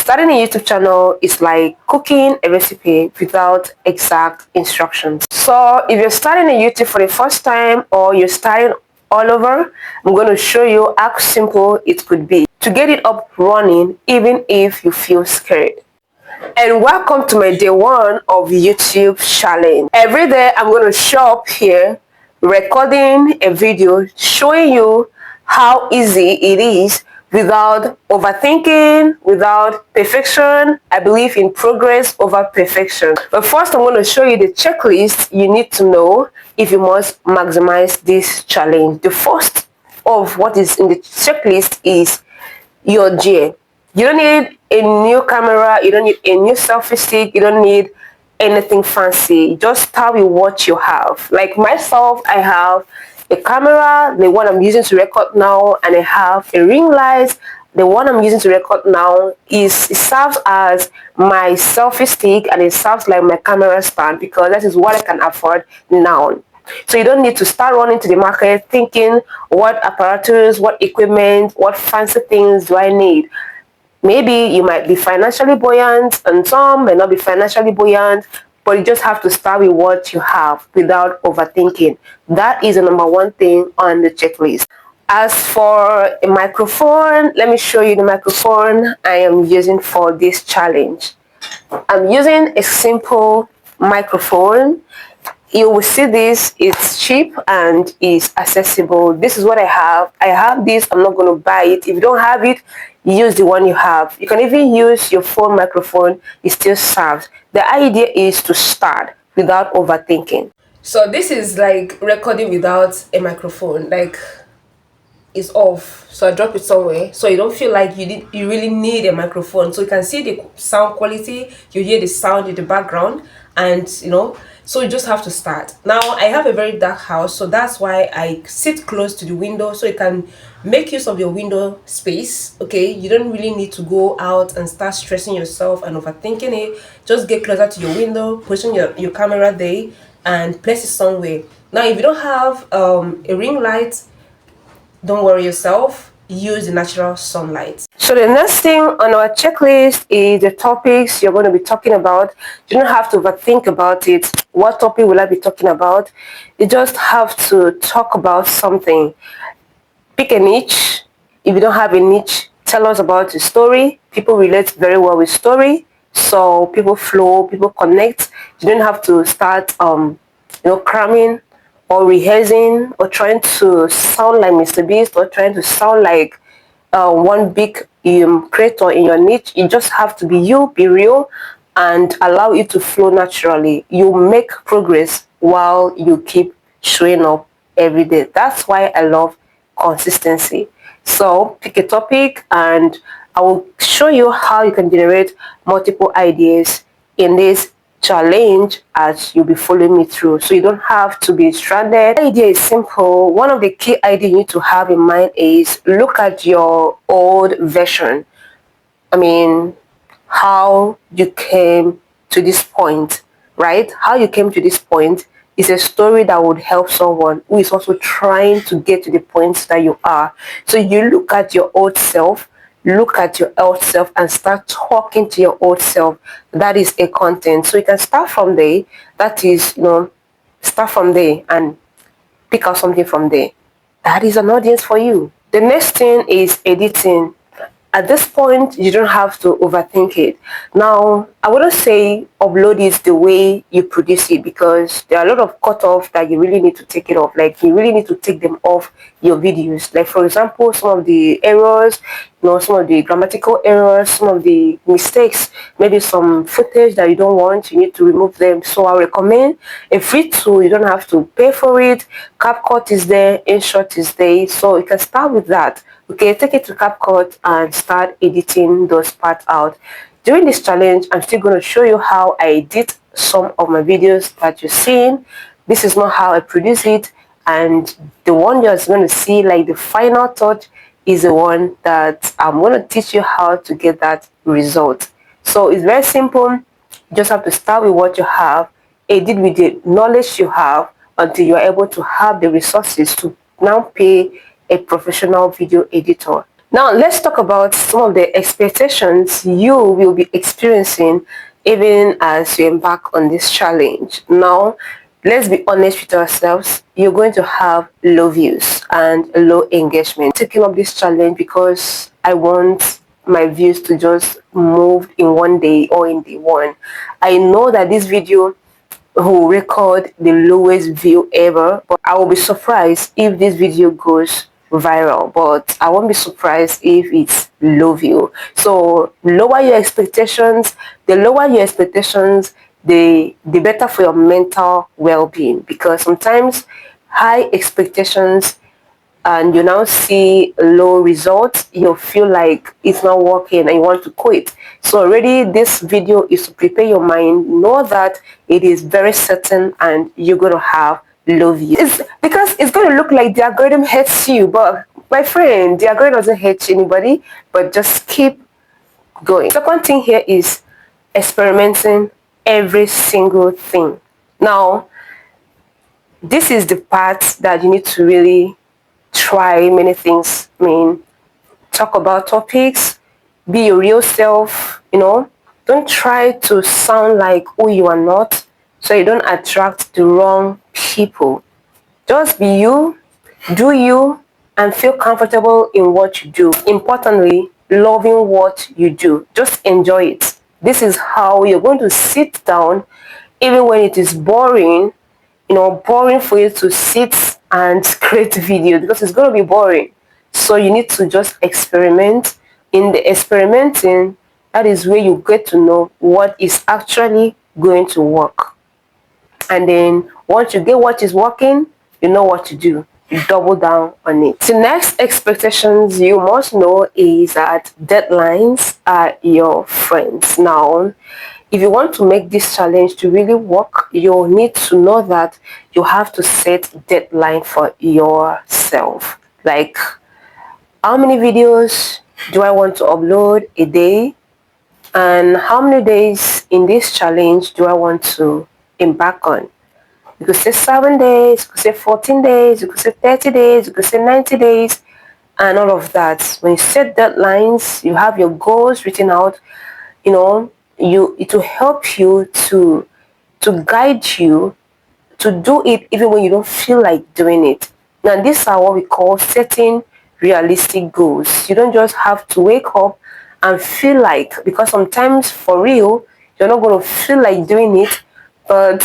Starting a YouTube channel is like cooking a recipe without exact instructions. So if you're starting a YouTube for the first time or you're starting all over, I'm going to show you how simple it could be to get it up running even if you feel scared. And welcome to my day one of YouTube challenge. Every day I'm going to show up here recording a video showing you how easy it is without overthinking, without perfection. I believe in progress over perfection. But first I'm going to show you the checklist you need to know if you must maximize this challenge. The first of what is in the checklist is your gear. You don't need a new camera, you don't need a new selfie stick, you don't need anything fancy. Just start with what you have. Like myself, I have a camera, the one I'm using to record now, and I have a ring light. The one I'm using to record now it serves as my selfie stick, and it serves like my camera stand because that is what I can afford now. So you don't need to start running to the market thinking what apparatus, what equipment, what fancy things do I need. Maybe you might be financially buoyant and some may not be financially buoyant, but you just have to start with what you have without overthinking. That is the number one thing on the checklist. As for a microphone, let me show you the microphone I am using for this challenge. I'm using a simple microphone. You will see this, it's cheap and is accessible. This is what I have. I have this, I'm not going to buy it. If you don't have it, use the one you have. You can even use your phone microphone, it still serves. The idea is to start without overthinking. So this is like recording without a microphone, like it's off. So I drop it somewhere so you don't feel like you really need a microphone. So you can see the sound quality, you hear the sound in the background, and so you just have to start. Now I have a very dark house, so that's why I sit close to the window so you can make use of your window space. Okay, you don't really need to go out and start stressing yourself and overthinking it. Just get closer to your window, position your camera there and place it somewhere. Now if you don't have a ring light, don't worry yourself, use the natural sunlight. So the next thing on our checklist is the topics you're going to be talking about. You don't have to overthink about it. What topic will I be talking about? You just have to talk about something. Pick a niche. If you don't have a niche, tell us about the story. People relate very well with story. So people flow, people connect. You don't have to start cramming or rehearsing or trying to sound like Mr. Beast or trying to sound like one big creator in your niche. You just have to be you, be real, and allow it to flow naturally. You make progress while you keep showing up every day. That's why I love consistency. So pick a topic and I will show you how you can generate multiple ideas in this challenge as you'll be following me through, so you don't have to be stranded. The idea is simple. One of the key ideas you need to have in mind is look at your old version. I mean, how you came to this point, right? How you came to this point is a story that would help someone who is also trying to get to the point that you are. So you look at your old self, look at your old self and start talking to your old self. That is a content. So you can start from there. That is, start from there and pick out something from there. That is an audience for you. The next thing is editing. At this point, you don't have to overthink it. Now, I wouldn't say upload is the way you produce it because there are a lot of cutoff that you really need to take it off. Like you really need to take them off your videos. Like for example, some of the errors, some of the grammatical errors, some of the mistakes, maybe some footage that you don't want, you need to remove them. So I recommend a free tool. You don't have to pay for it. CapCut is there, InShot is there. So you can start with that. Okay, take it to CapCut and start editing those parts out. During this challenge, I'm still going to show you how I edit some of my videos that you're seeing. This is not how I produce it, and the one you're going to see, like the final touch, is the one that I'm going to teach you how to get that result. So it's very simple. You just have to start with what you have, edit with the knowledge you have until you're able to have the resources to now pay a professional video editor. Now let's talk about some of the expectations you will be experiencing even as you embark on this challenge. Now, let's be honest with ourselves. You're going to have low views and low engagement. Taking up this challenge because I want my views to just move in one day or in day one. I know that this video will record the lowest view ever, but I will be surprised if this video goes viral, but I won't be surprised if it's low view. So lower your expectations. The lower your expectations, the better for your mental well-being, because sometimes high expectations and you now see low results, you feel like it's not working and you want to quit. So already this video is to prepare your mind, know that it is very certain and you're going to have low views. Because it's going to look like the algorithm hates you, but my friend, the algorithm doesn't hate anybody, but just keep going. Second thing here is experimenting every single thing. Now, this is the part that you need to really try many things. I mean, talk about topics, be your real self, Don't try to sound like who you are not so you don't attract the wrong people. Just be you, do you, and feel comfortable in what you do. Importantly, loving what you do. Just enjoy it. This is how you're going to sit down even when it is boring, boring for you to sit and create videos because it's going to be boring. So you need to just experiment. In the experimenting, that is where you get to know what is actually going to work. And then once you get what is working, you know what to do. You double down on it. The next expectations you must know is that deadlines are your friends. Now, if you want to make this challenge to really work, you need to know that you have to set deadline for yourself. Like, how many videos do I want to upload a day? And how many days in this challenge do I want to embark on? You could say 7 days, you could say 14 days, you could say 30 days, you could say 90 days, and all of that. When you set deadlines, you have your goals written out, it will help you to guide you to do it even when you don't feel like doing it. Now, these are what we call setting realistic goals. You don't just have to wake up and feel like, because sometimes for real, you're not going to feel like doing it, but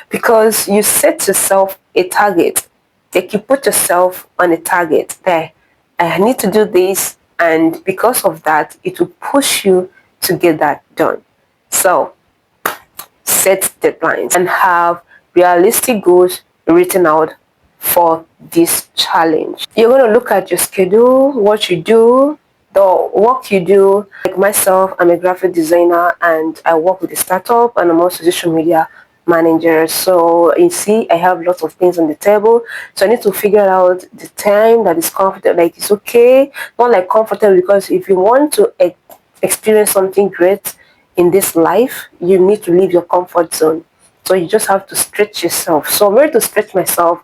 because you set yourself a target, like you put yourself on a target there. I need to do this, and because of that, it will push you to get that done. So set deadlines and have realistic goals written out for this challenge. You're going to look at your schedule, what you do, the work you do. Like myself, I'm a graphic designer and I work with a startup, and I'm also a social media manager. So you see, I have lots of things on the table. So I need to figure out the time that is comfortable. Like, it's okay, not like comfortable, because if you want to experience something great in this life, you need to leave your comfort zone. So you just have to stretch yourself. So I'm ready to stretch myself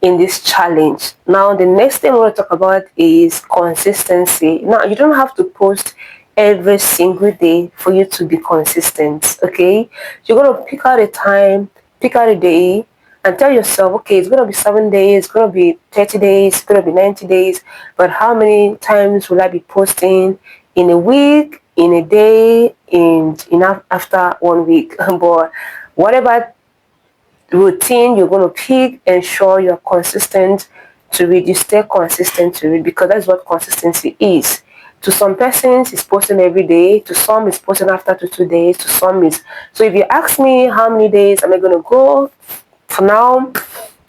in this challenge. Now, the next thing I want to talk about is consistency. Now, you don't have to post every single day for you to be consistent, okay? You're going to pick out a time, pick out a day, and tell yourself, okay, it's going to be 7 days, it's going to be 30 days, it's going to be 90 days, but how many times will I be posting in a week, in a day, after 1 week? But whatever routine you're going to pick, ensure you're consistent to it. You stay consistent to it, because that's what consistency is. To some persons, it's posting every day. To some, it's posting after 2 days. To some, is. So if you ask me how many days am I going to go, for now,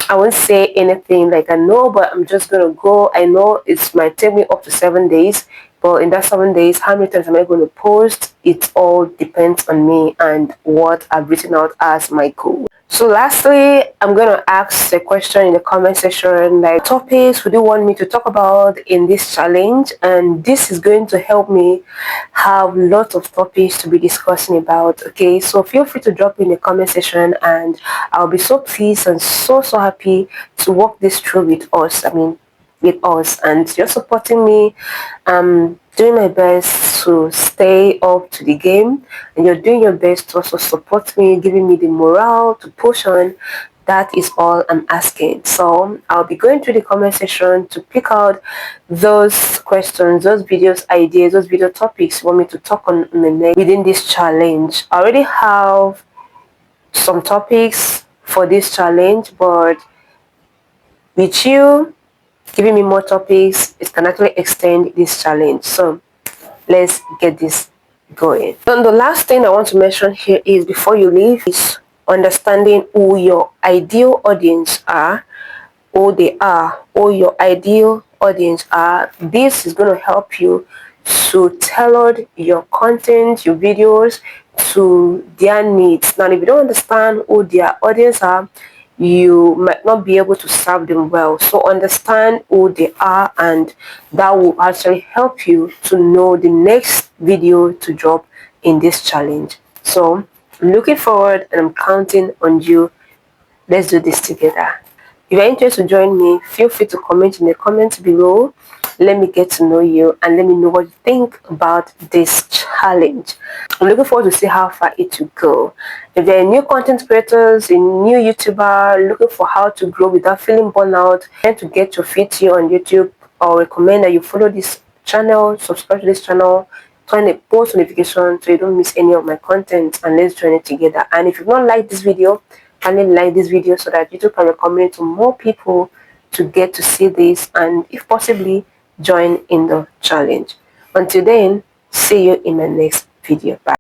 I won't say anything like I know, but I'm just going to go. I know it might take me up to 7 days. But in that 7 days, how many times am I going to post? It all depends on me and what I've written out as my goal. So lastly, I'm going to ask a question in the comment section, like, topics would you want me to talk about in this challenge? And this is going to help me have lots of topics to be discussing about. Okay, so feel free to drop in the comment section, and I'll be so pleased and so happy to walk this through with us. I mean, with us, and you're supporting me. I'm doing my best to stay up to the game, and you're doing your best to also support me, giving me the morale to push on. That is all I'm asking. So I'll be going through the comment section to pick out those questions, those videos ideas, those video topics you want me to talk on in the next within this challenge. I already have some topics for this challenge, but with you giving me more topics, it can actually extend this challenge. So let's get this going. And the last thing I want to mention here is, before you leave, is understanding who your ideal audience are, who your ideal audience are. This is going to help you to tailor your content, your videos to their needs. Now, if you don't understand who their audience are, you might not be able to serve them well. So understand who they are, and that will actually help you to know the next video to drop in this challenge. So I'm looking forward, and I'm counting on you. Let's do this together. If you're interested to join me, feel free to comment in the comments below. Let me get to know you, and let me know what you think about this challenge. I'm looking forward to see how far it will go. If there are new content creators, a new YouTuber looking for how to grow without feeling burnout, and to get your feet here on YouTube, I'll recommend that you follow this channel, subscribe to this channel, turn the post notification so you don't miss any of my content, and let's join it together. And if you've not liked this video, kindly like this video so that YouTube can recommend it to more people to get to see this, and if possibly join in the challenge. Until then, see you in the next video. Bye.